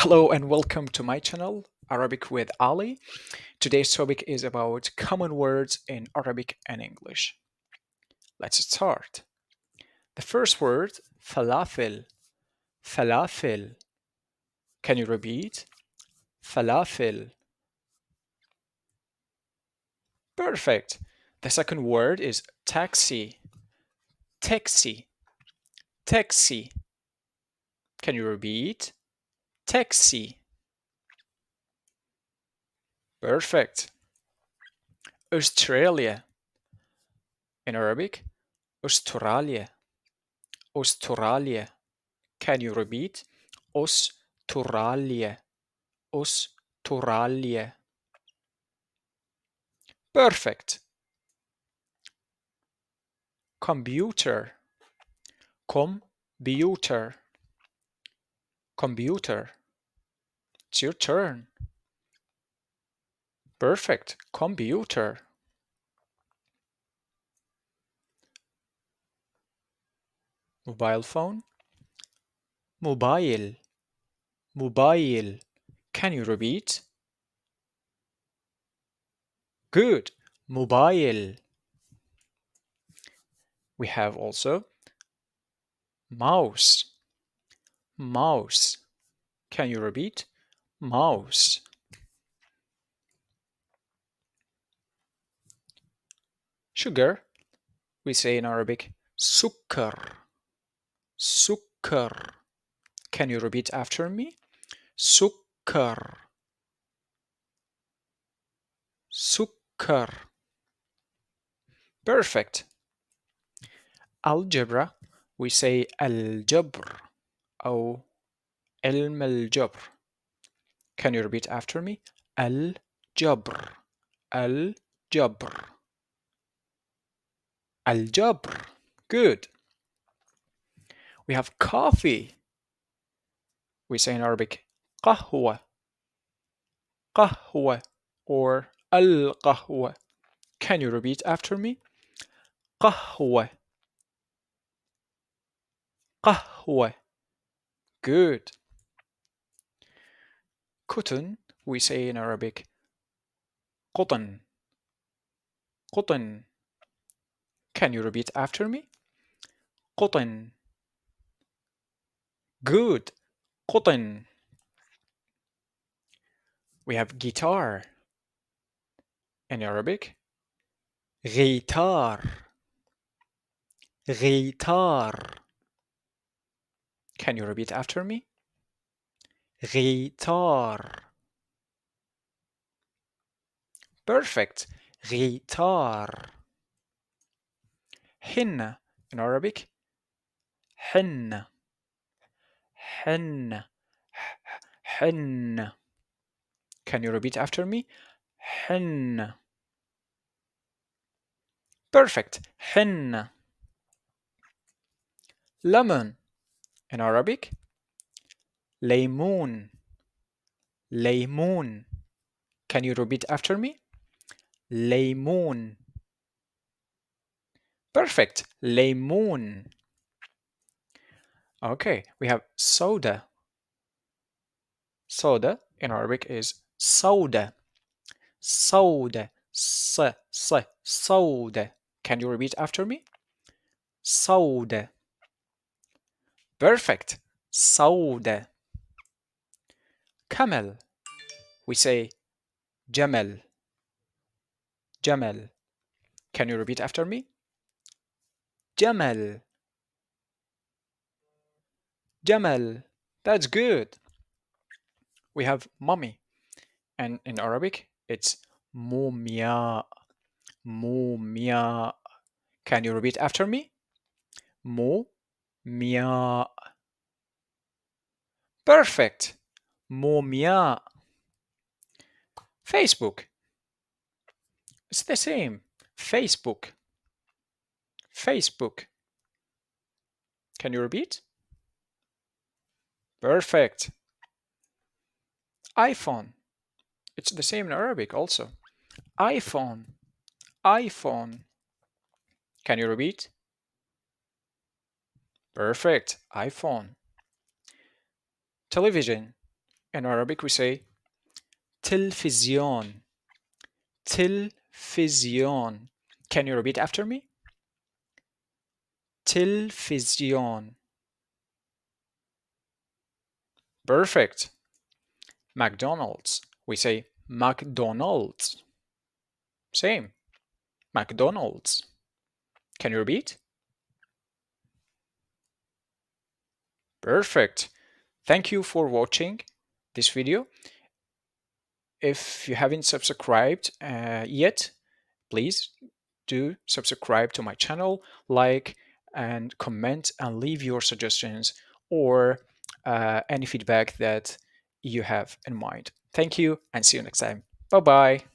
Hello and welcome to my channel, Arabic with Ali. Today's topic is about common words in Arabic and English. Let's start. The first word, falafel. Falafel. Can you repeat? Falafel. Perfect. The second word is taxi. Taxi. Taxi. Can you repeat? Taxi. Perfect. Australia. In Arabic, Australia. Australia. Can you repeat? Australia. Australia. Perfect. Computer. Computer. Computer. It's your turn. Perfect. Computer. Mobile phone. Mobile. Mobile. Can you repeat? Good. Mobile. We have also mouse. Mouse. Can you repeat? Mouse. Sugar. We say in Arabic, سكر. سكر. Can you repeat after me? سكر. سكر. Perfect. Algebra. We say الجبر أو علم الجبر. Can you repeat after me? الجبر. الجبر. الجبر. Good. We have coffee. We say in Arabic قهوة. قهوة or القهوة. Can you repeat after me? قهوة. قهوة. Good. Cotton, we say in Arabic قطن. قطن. Can you repeat after me? قطن. Good. قطن. We have guitar. In Arabic, غيتار. غيتار. Can you repeat after me? غيتار. Perfect. غيتار. حنة. In Arabic, حنة. حنة. حنة. Can you repeat after me? حنة. Perfect. حنة. Lemon. In Arabic, ليمون. ليمون. Can you repeat after me? ليمون. Perfect. ليمون. Okay, we have soda. Soda in Arabic is soda. Soda. Soda. Can you repeat after me? Soda. Perfect. Soda. Camel. We say جمل. جمل. Can you repeat after me? جمل. جمل. That's good. We have mummy. And in Arabic, it's مومياء. مومياء. Can you repeat after me? مومياء. Perfect. مومياء. Facebook. It's the same. Facebook. Facebook. Can you repeat? Perfect. iPhone. It's the same in Arabic also. iPhone. iPhone. Can you repeat? Perfect. iPhone. Television. In Arabic, we say تلفزيون. تلفزيون. Can you repeat after me? تلفزيون. Perfect. McDonald's. We say McDonald's. Same. McDonald's. Can you repeat? Perfect. Thank you for watching this video. If you haven't subscribed yet, please do subscribe to my channel, like and comment and leave your suggestions or any feedback that you have in mind. Thank you and see you next time. Bye bye.